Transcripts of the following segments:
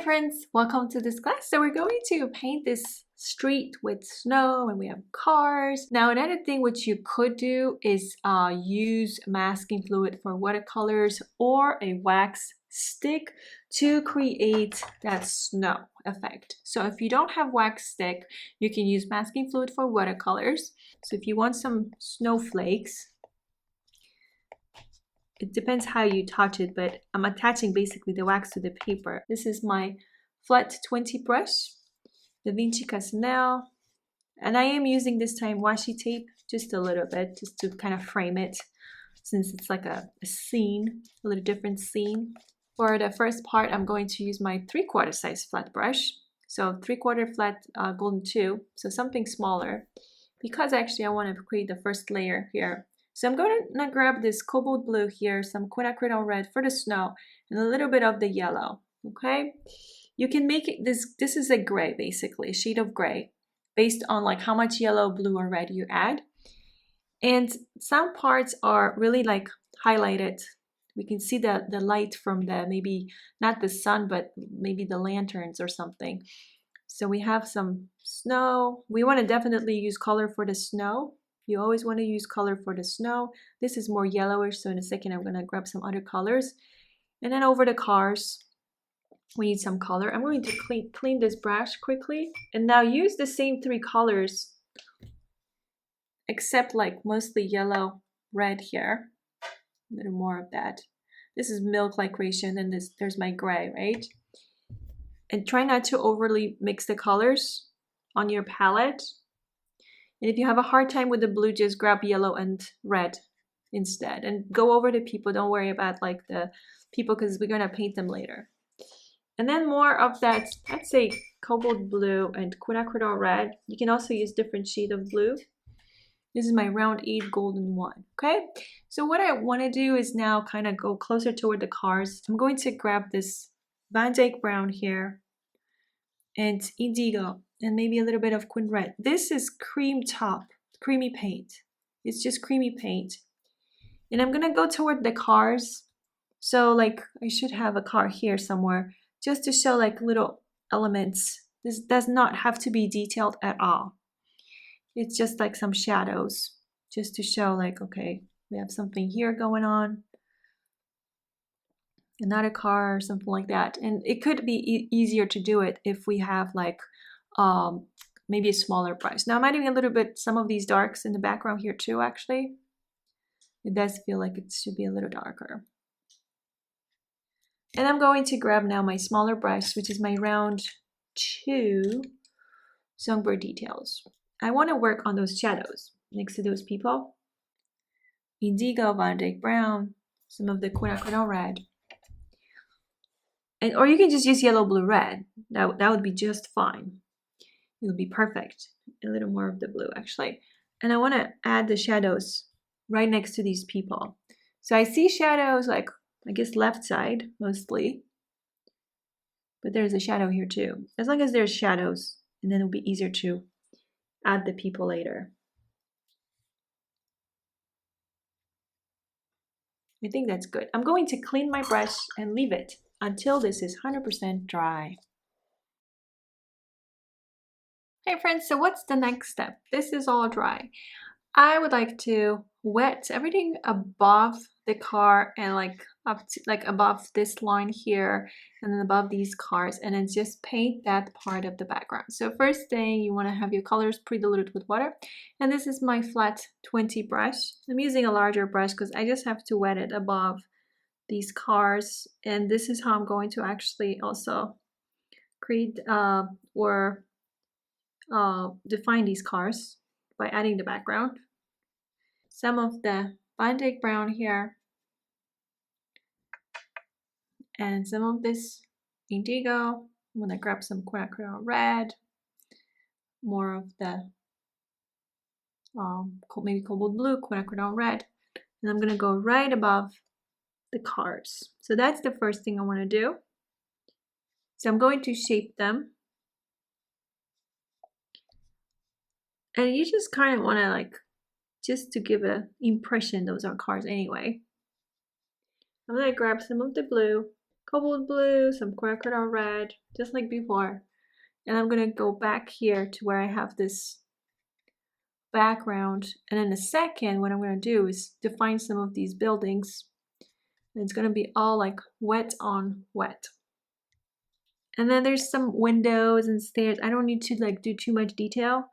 friends, welcome to this class. So we're going to paint this street with snow and we have cars. Now another thing which you could do is use masking fluid for watercolors or a wax stick to create that snow effect. So if you don't have wax stick, you can use masking fluid for watercolors. So if you want some snowflakes, it depends how you touch it, but I'm attaching basically the wax to the paper. This is my flat 20 brush, Da Vinci Casanel, and I am using this time washi tape, just a little bit, just to kind of frame it, since it's like a scene, a little different scene. For the first part, I'm going to use my 3/4 size flat brush. So 3/4 flat golden 2, so something smaller, because actually I want to create the first layer here. So I'm going to grab this cobalt blue here, some quinacridone red for the snow, and a little bit of the yellow, okay? You can make it, this is a gray basically, a shade of gray, based on like how much yellow, blue, or red you add. And some parts are really like highlighted. We can see the light from the, maybe not the sun, but maybe the lanterns or something. So we have some snow. We want to definitely use color for the snow. You always want to use color for the snow. This is more yellowish, so in a second I'm going to grab some other colors. And then over the cars, we need some color. I'm going to clean this brush quickly. And now use the same 3 colors, except like mostly yellow, red here. A little more of that. This is milk-like ratio, and then there's my gray, right? And try not to overly mix the colors on your palette. And if you have a hard time with the blue, just grab yellow and red instead. And go over the people. Don't worry about like the people because we're going to paint them later. And then more of that, let's say cobalt blue and quinacridone red. You can also use different shade of blue. This is my round 8 golden 1, okay? So what I want to do is now kind of go closer toward the cars. I'm going to grab this Van Dyke brown here and indigo and maybe a little bit of quin red. This is creamy paint. It's just creamy paint. And I'm gonna go toward the cars. So like I should have a car here somewhere just to show like little elements. This does not have to be detailed at all. It's just like some shadows just to show like, okay, we have something here going on. Another car or something like that. And it could be easier to do it if we have like maybe a smaller brush. Now I'm adding a little bit some of these darks in the background here too, actually. It does feel like it should be a little darker. And I'm going to grab now my smaller brush, which is my round 2 songbird details. I want to work on those shadows next to those people. Indigo, Van Dyke brown, some of the quinacridone red. And, or you can just use yellow, blue, red. That would be just fine. It would be perfect. A little more of the blue actually. And I want to add the shadows right next to these people. So I see shadows like, I guess left side mostly. But there's a shadow here too. As long as there's shadows, and then it'll be easier to add the people later. I think that's good. I'm going to clean my brush and leave it until this is 100% dry. Hey friends, so what's the next step? This is all dry. I would like to wet everything above the car and like up to like above this line here and then above these cars, and then just paint that part of the background. So first thing, you want to have your colors pre-diluted with water, and this is my flat 20 brush. I'm using a larger brush because I just have to wet it above these cars, and this is how I'm going to actually also create or define these cars by adding the background. Some of the Van Dyke brown here, and some of this indigo. I'm gonna grab some quinacridone red, more of the maybe cobalt blue, quinacridone red, and I'm gonna go right above the cars. So that's the first thing I want to do. So I'm going to shape them, and you just kind of want to like, just to give an impression those are cars anyway. I'm gonna grab some of the blue, cobalt blue, some crocodile red, just like before. And I'm gonna go back here to where I have this background. And in a second, what I'm gonna do is define some of these buildings. And it's gonna be all like wet on wet. And then there's some windows and stairs. I don't need to like do too much detail,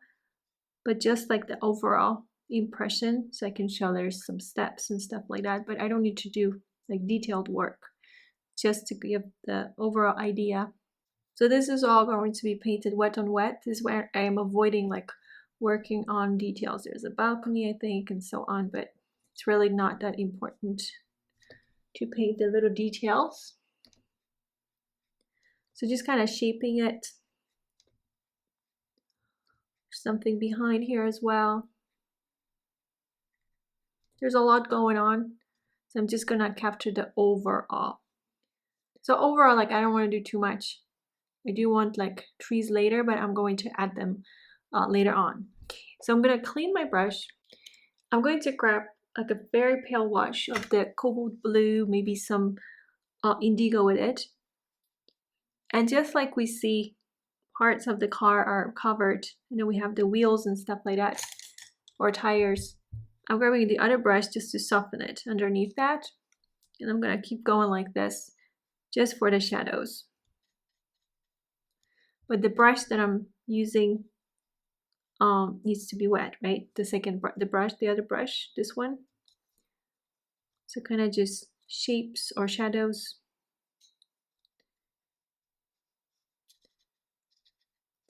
but just like the overall impression, so I can show there's some steps and stuff like that, but I don't need to do like detailed work, just to give the overall idea. So this is all going to be painted wet on wet. This is where I am avoiding like working on details. There's a balcony, I think, and so on, but it's really not that important to paint the little details. So just kind of shaping it. Something behind here as well. There's a lot going on, so I'm just gonna capture the overall. So overall, like I don't want to do too much. I do want like trees later, but I'm going to add them later on. So I'm gonna clean my brush. I'm going to grab like a very pale wash of the cobalt blue, maybe some indigo with it. And just like we see parts of the car are covered, and then we have the wheels and stuff like that, or tires. I'm grabbing the other brush just to soften it underneath that. And I'm gonna keep going like this, just for the shadows. But the brush that I'm using needs to be wet, right? The other brush, this one. So kind of just shapes or shadows.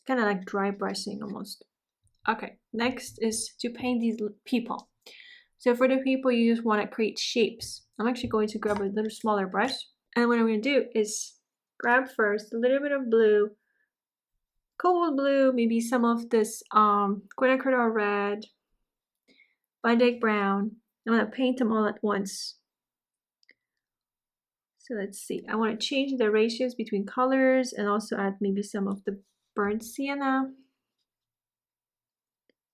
Kind of like dry brushing almost. Okay, next is to paint these people. So for the people, you just want to create shapes. I'm actually going to grab a little smaller brush. And what I'm going to do is grab first a little bit of blue, cobalt blue, maybe some of this quinacridone red, Van Dyke brown. I'm going to paint them all at once. So let's see. I want to change the ratios between colors and also add maybe some of the burnt sienna.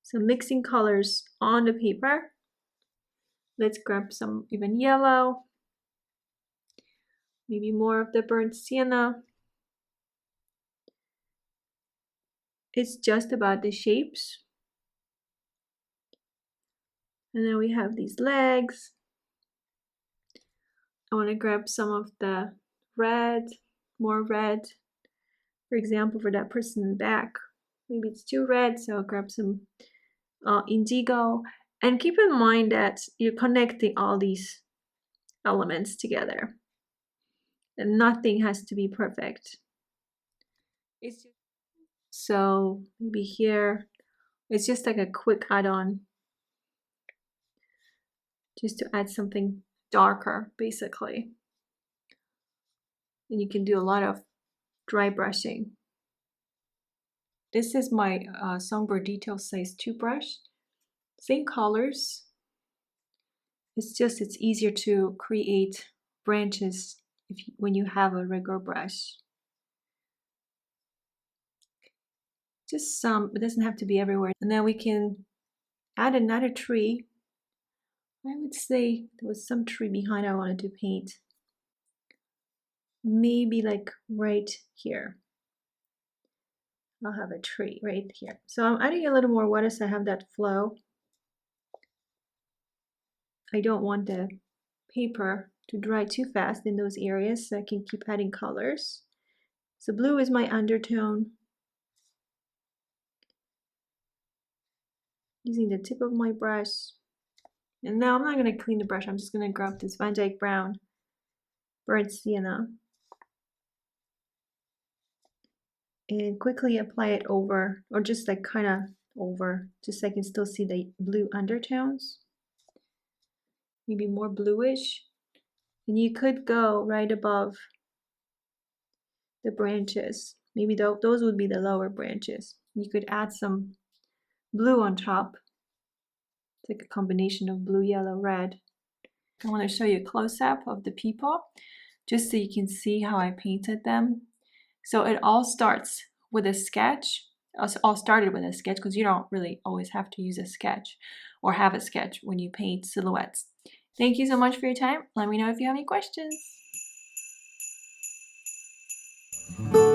So mixing colors on the paper. Let's grab some even yellow. Maybe more of the burnt sienna. It's just about the shapes. And then we have these legs. I want to grab some of the red, more red. For example, for that person in the back, maybe it's too red, so I'll grab some indigo. And keep in mind that you're connecting all these elements together. And nothing has to be perfect. So maybe here, it's just like a quick add-on. Just to add something darker, basically. And you can do a lot of dry brushing. This is my Songbird Detail Size 2 brush. Same colors. It's easier to create branches when you have a regular brush. Just some, it doesn't have to be everywhere. And then we can add another tree. I would say there was some tree behind I wanted to paint. Maybe like right here. I'll have a tree right here. So I'm adding a little more water so I have that flow. I don't want the paper to dry too fast in those areas, so I can keep adding colors. So blue is my undertone. Using the tip of my brush. And now I'm not going to clean the brush, I'm just going to grab this Van Dyke brown burnt sienna and quickly apply it over, or just like kind of over, just so I can still see the blue undertones. Maybe more bluish. And you could go right above the branches. Maybe those would be the lower branches. You could add some blue on top. It's like a combination of blue, yellow, red. I want to show you a close-up of the people, just so you can see how I painted them. So it all starts with a sketch. All started with a sketch, because you don't really always have to use a sketch or have a sketch when you paint silhouettes. Thank you so much for your time. Let me know if you have any questions. you.